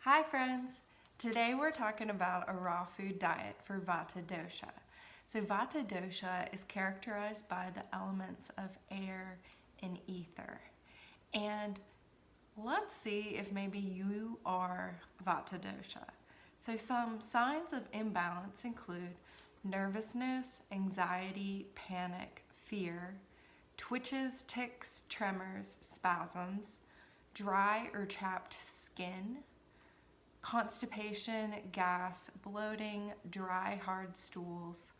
Hi friends! Today we're talking about a raw food diet for Vata dosha. So Vata dosha is characterized by the elements of air and ether. And let's see if maybe you are Vata dosha. So some signs of imbalance include nervousness, anxiety, panic, fear, twitches, tics, tremors, spasms, dry or chapped skin, constipation, gas, bloating, dry, hard stools,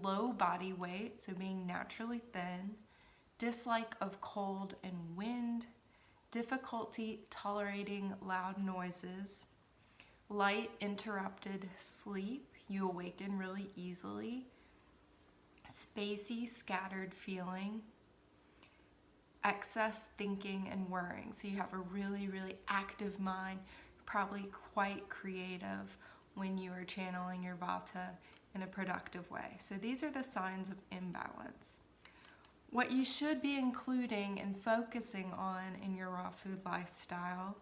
low body weight, so being naturally thin, dislike of cold and wind, difficulty tolerating loud noises, light interrupted sleep, you awaken really easily, spacey, scattered feeling, excess thinking and worrying, so you have a really active mind, probably quite creative when you are channeling your Vata in a productive way. So these are the signs of imbalance. What you should be including and focusing on in your raw food lifestyle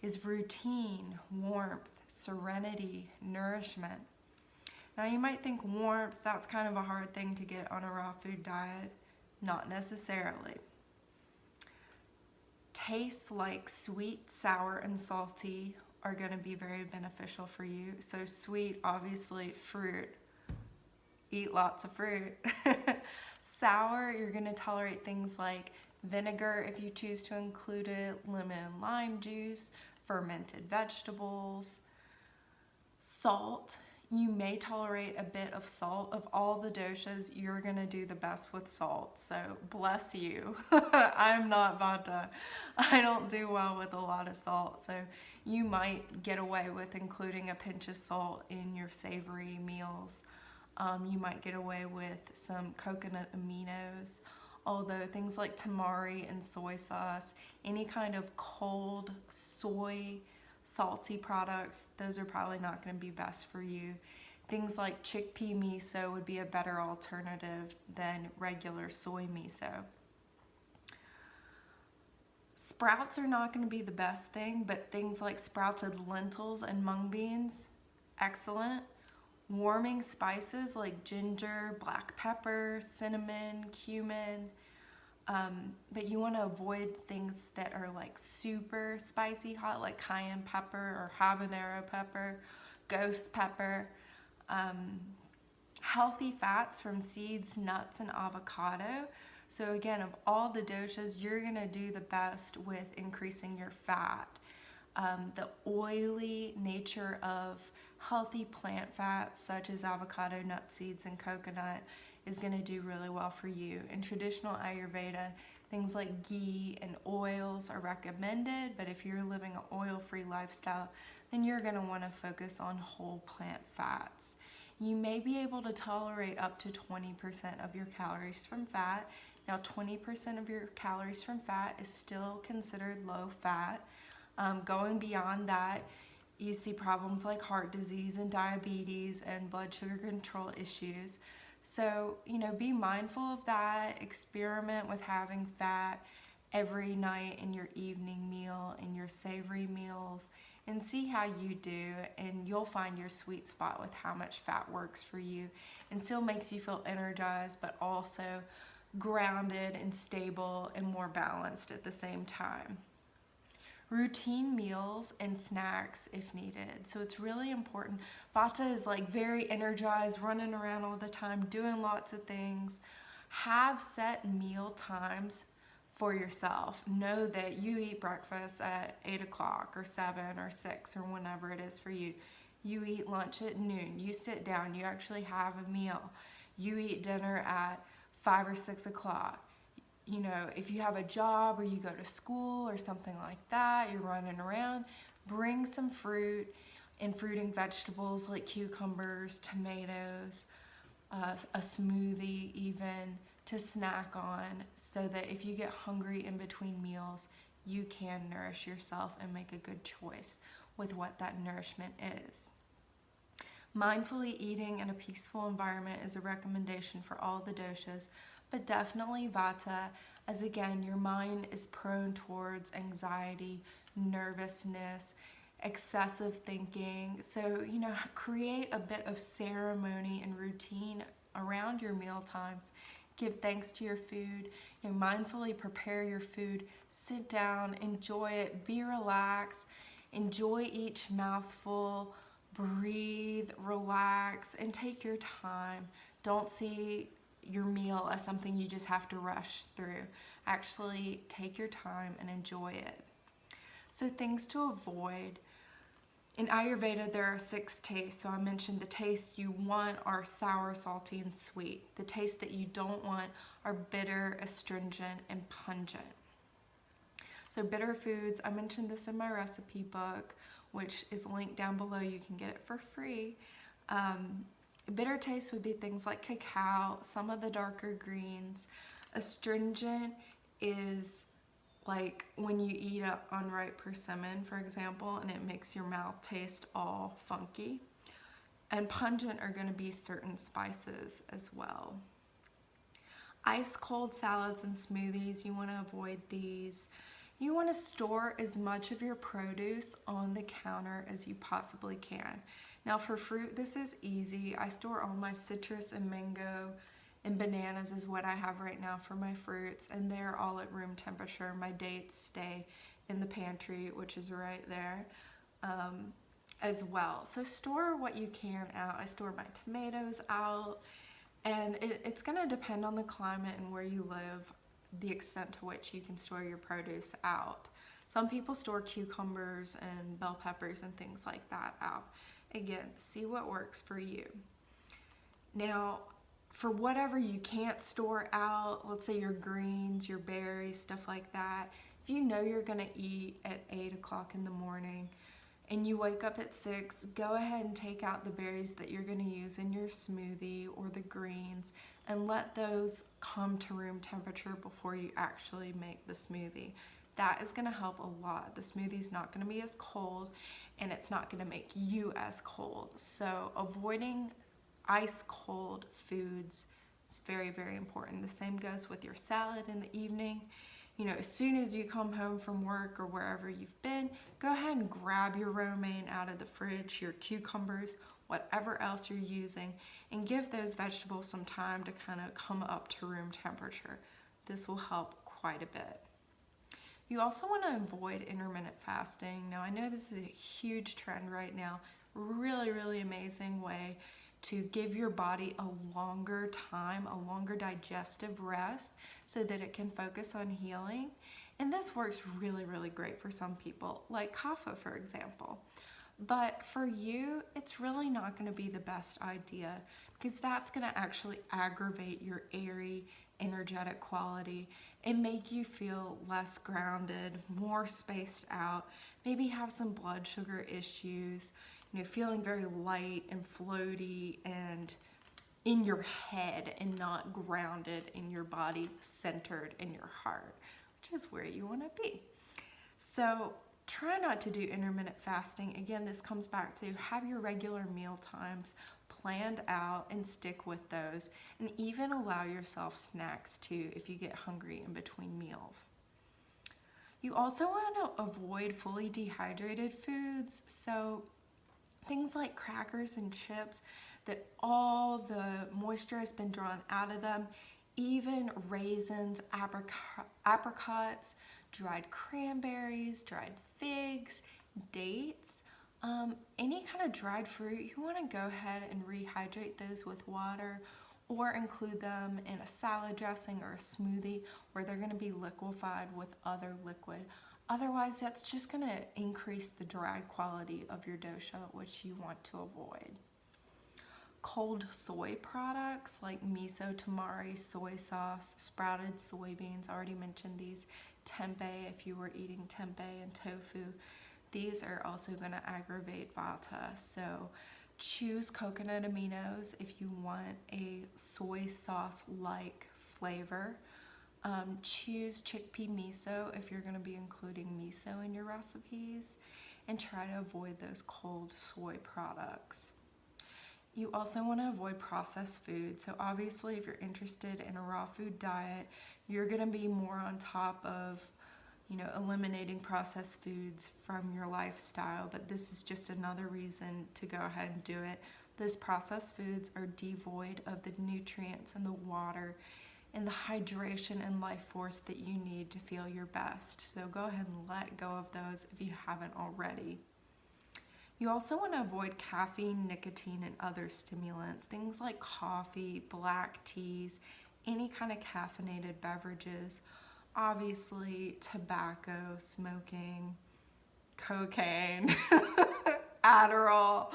is routine, warmth, serenity, nourishment. Now you might think warmth, that's kind of a hard thing to get on a raw food diet. Not necessarily. Tastes like sweet, sour, and salty are going to be very beneficial for you. So sweet, obviously, fruit. Eat lots of fruit. Sour, you're going to tolerate things like vinegar if you choose to include it, lemon and lime juice, fermented vegetables. Salt, you may tolerate a bit of salt. Of all the doshas, you're going to do the best with salt. So bless you. I'm not Vata. I don't do well with a lot of salt. So you might get away with including a pinch of salt in your savory meals. You might get away with some coconut aminos. Although things like tamari and soy sauce, any kind of cold soy salty products, those are probably not going to be best for you. Things like chickpea miso would be a better alternative than regular soy miso. Sprouts are not going to be the best thing, but things like sprouted lentils and mung beans, excellent. Warming spices like ginger, black pepper, cinnamon, cumin. But you want to avoid things that are like super spicy hot, like cayenne pepper or habanero pepper, ghost pepper. Healthy fats from seeds, nuts, and avocado. So again, of all the doshas, you're going to do the best with increasing your fat. The oily nature of healthy plant fats such as avocado, nut seeds, and coconut is going to do really well for you. In traditional Ayurveda, things like ghee and oils are recommended, but if you're living an oil-free lifestyle, then you're going to want to focus on whole plant fats. You may be able to tolerate up to 20% of your calories from fat. Now 20% of your calories from fat is still considered low fat. Going beyond that, you see problems like heart disease and diabetes and blood sugar control issues. So, be mindful of that. Experiment with having fat every night in your evening meal, in your savory meals, and see how you do, and you'll find your sweet spot with how much fat works for you and still makes you feel energized, but also grounded and stable and more balanced at the same time. Routine meals and snacks if needed. So it's really important. Vata is like very energized, running around all the time, doing lots of things. Have set meal times for yourself. Know that you eat breakfast at 8 o'clock or 7 or 6 or whenever it is for you. You eat lunch at noon. You sit down. You actually have a meal. You eat dinner at 5 or 6 o'clock. If you have a job or you go to school or something like that, you're running around, bring some fruit and fruiting vegetables like cucumbers, tomatoes, a smoothie even to snack on, so that if you get hungry in between meals, you can nourish yourself and make a good choice with what that nourishment is. Mindfully eating in a peaceful environment is a recommendation for all the doshas, but definitely Vata, as again, your mind is prone towards anxiety, nervousness, excessive thinking. So, create a bit of ceremony and routine around your meal times. Give thanks to your food, mindfully prepare your food, sit down, enjoy it, be relaxed, enjoy each mouthful, breathe, relax, and take your time. Don't see your meal as something you just have to rush through. Actually, take your time and enjoy it. So things to avoid. In Ayurveda, there are 6 tastes. So I mentioned the tastes you want are sour, salty, and sweet. The tastes that you don't want are bitter, astringent, and pungent. So bitter foods, I mentioned this in my recipe book, which is linked down below. You can get it for free. Bitter tastes would be things like cacao, some of the darker greens. Astringent is like when you eat an unripe persimmon, for example, and it makes your mouth taste all funky. And pungent are going to be certain spices as well. Ice cold salads and smoothies, you want to avoid these. You want to store as much of your produce on the counter as you possibly can. Now for fruit, this is easy. I store all my citrus and mango and bananas is what I have right now for my fruits, and they're all at room temperature. My dates stay in the pantry, which is right there, as well. So store what you can out. I store my tomatoes out, and it's gonna depend on the climate and where you live, the extent to which you can store your produce out. Some people store cucumbers and bell peppers and things like that out. Again, see what works for you. Now, for whatever you can't store out, let's say your greens, your berries, stuff like that, if you know you're gonna eat at 8 o'clock in the morning and you wake up at 6, go ahead and take out the berries that you're gonna use in your smoothie or the greens and let those come to room temperature before you actually make the smoothie. That is gonna help a lot. The smoothie's not gonna be as cold and it's not gonna make you as cold. So avoiding ice cold foods is very, very important. The same goes with your salad in the evening. As soon as you come home from work or wherever you've been, go ahead and grab your romaine out of the fridge, your cucumbers, whatever else you're using, and give those vegetables some time to kind of come up to room temperature. This will help quite a bit. You also want to avoid intermittent fasting. Now, I know this is a huge trend right now. Really, really amazing way to give your body a longer time, a longer digestive rest so that it can focus on healing. And this works really, really great for some people, like kapha, for example. But for you, it's really not going to be the best idea because that's going to actually aggravate your airy, energetic quality and make you feel less grounded, more spaced out, maybe have some blood sugar issues, feeling very light and floaty and in your head and not grounded in your body, centered in your heart, which is where you want to be. So try not to do intermittent fasting. Again, this comes back to have your regular meal times planned out and stick with those, and even allow yourself snacks too if you get hungry in between meals. You also want to avoid fully dehydrated foods, so things like crackers and chips that all the moisture has been drawn out of them, even raisins, apricots, dried cranberries, dried figs, dates, any kind of dried fruit, you want to go ahead and rehydrate those with water or include them in a salad dressing or a smoothie where they're going to be liquefied with other liquid. Otherwise, that's just going to increase the dry quality of your dosha, which you want to avoid. Cold soy products like miso, tamari, soy sauce, sprouted soybeans, I already mentioned these, tempeh if you were eating tempeh, and tofu. These are also going to aggravate Vata, so choose coconut aminos if you want a soy sauce-like flavor. Choose chickpea miso if you're going to be including miso in your recipes, and try to avoid those cold soy products. You also want to avoid processed food. So obviously if you're interested in a raw food diet, you're going to be more on top of eliminating processed foods from your lifestyle, but this is just another reason to go ahead and do it. Those processed foods are devoid of the nutrients and the water and the hydration and life force that you need to feel your best. So go ahead and let go of those if you haven't already. You also want to avoid caffeine, nicotine, and other stimulants, things like coffee, black teas, any kind of caffeinated beverages, obviously tobacco, smoking, cocaine, Adderall,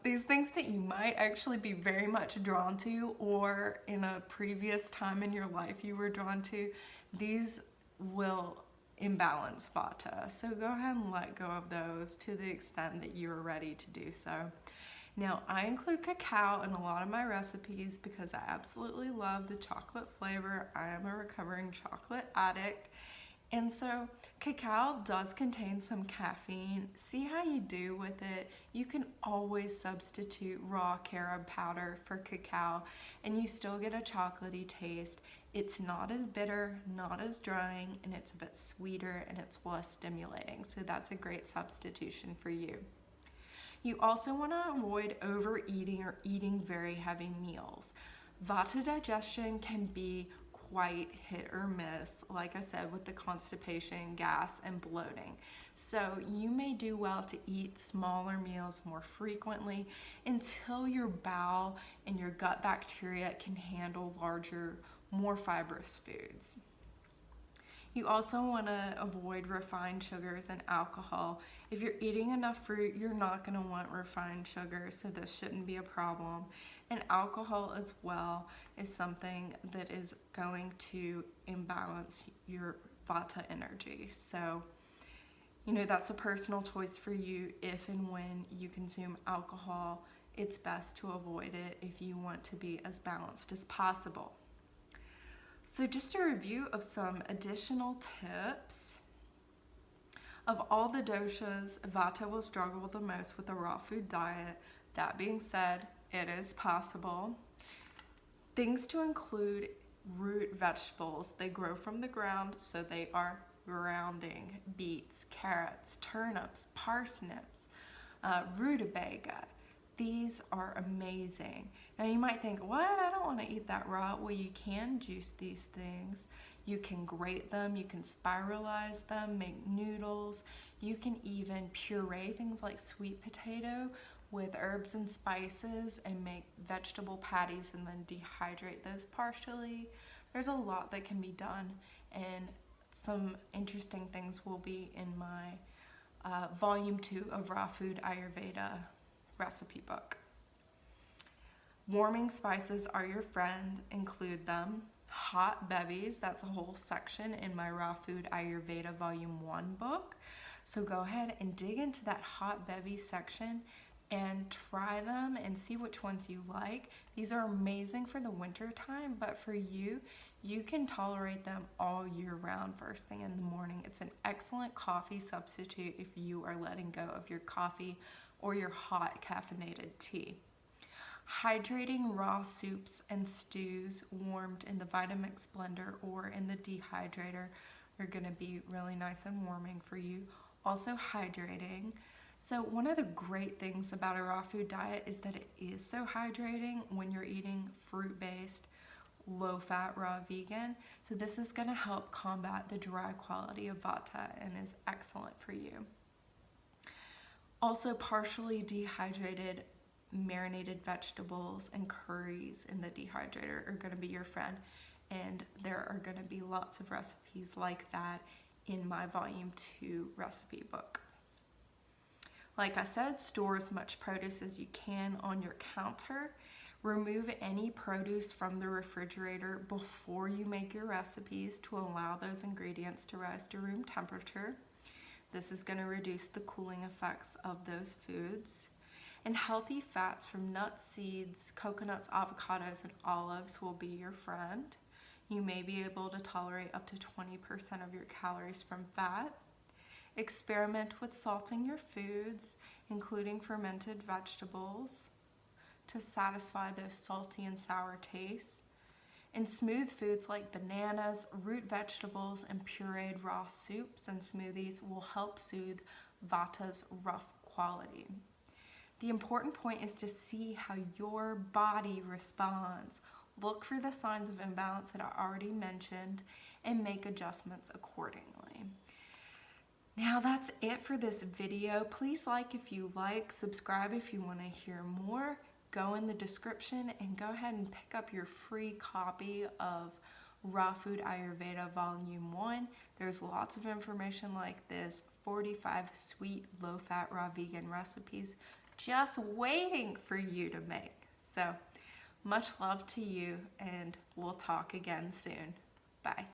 these things that you might actually be very much drawn to, or in a previous time in your life you were drawn to, these will imbalance Vata. So go ahead and let go of those to the extent that you are ready to do so. Now, I include cacao in a lot of my recipes because I absolutely love the chocolate flavor. I am a recovering chocolate addict. And so cacao does contain some caffeine. See how you do with it. You can always substitute raw carob powder for cacao and you still get a chocolatey taste. It's not as bitter, not as drying, and it's a bit sweeter and it's less stimulating. So that's a great substitution for you. You also want to avoid overeating or eating very heavy meals. Vata digestion can be quite hit or miss, like I said, with the constipation, gas, and bloating. So you may do well to eat smaller meals more frequently until your bowel and your gut bacteria can handle larger, more fibrous foods. You also want to avoid refined sugars and alcohol. If you're eating enough fruit, you're not going to want refined sugars, so this shouldn't be a problem. And alcohol as well is something that is going to imbalance your Vata energy. So, that's a personal choice for you. If and when you consume alcohol, it's best to avoid it if you want to be as balanced as possible. So just a review of some additional tips. Of all the doshas, Vata will struggle the most with a raw food diet. That being said, it is possible. Things to include: root vegetables. They grow from the ground, so they are grounding. Beets, carrots, turnips, parsnips, rutabaga. These are amazing. Now you might think, what? I don't want to eat that raw. Well, you can juice these things. You can grate them. You can spiralize them, make noodles. You can even puree things like sweet potato with herbs and spices and make vegetable patties and then dehydrate those partially. There's a lot that can be done, and some interesting things will be in my volume 2 of Raw Food Ayurveda recipe book. Warming spices are your friend. Include them. Hot bevies, that's a whole section in my Raw Food Ayurveda Volume 1 book. So go ahead and dig into that hot bevy section and try them and see which ones you like. These are amazing for the winter time, but for you, you can tolerate them all year round first thing in the morning. It's an excellent coffee substitute if you are letting go of your coffee or your hot caffeinated tea. Hydrating raw soups and stews warmed in the Vitamix blender or in the dehydrator are going to be really nice and warming for you. Also hydrating. So one of the great things about a raw food diet is that it is so hydrating when you're eating fruit-based, low-fat, raw vegan. So this is going to help combat the dry quality of Vata and is excellent for you. Also, partially dehydrated marinated vegetables and curries in the dehydrator are going to be your friend, and there are going to be lots of recipes like that in my Volume 2 recipe book. Like I said, store as much produce as you can on your counter. Remove any produce from the refrigerator before you make your recipes to allow those ingredients to rise to room temperature. This is going to reduce the cooling effects of those foods. And healthy fats from nuts, seeds, coconuts, avocados, and olives will be your friend. You may be able to tolerate up to 20% of your calories from fat. Experiment with salting your foods, including fermented vegetables, to satisfy those salty and sour tastes. And smooth foods like bananas, root vegetables, and pureed raw soups and smoothies will help soothe Vata's rough quality. The important point is to see how your body responds. Look for the signs of imbalance that I already mentioned and make adjustments accordingly. Now that's it for this video. Please like if you like, subscribe if you want to hear more. Go in the description and go ahead and pick up your free copy of Raw Food Ayurveda Volume 1. There's lots of information like this, 45 sweet, low-fat, raw vegan recipes just waiting for you to make. So much love to you, and we'll talk again soon. Bye.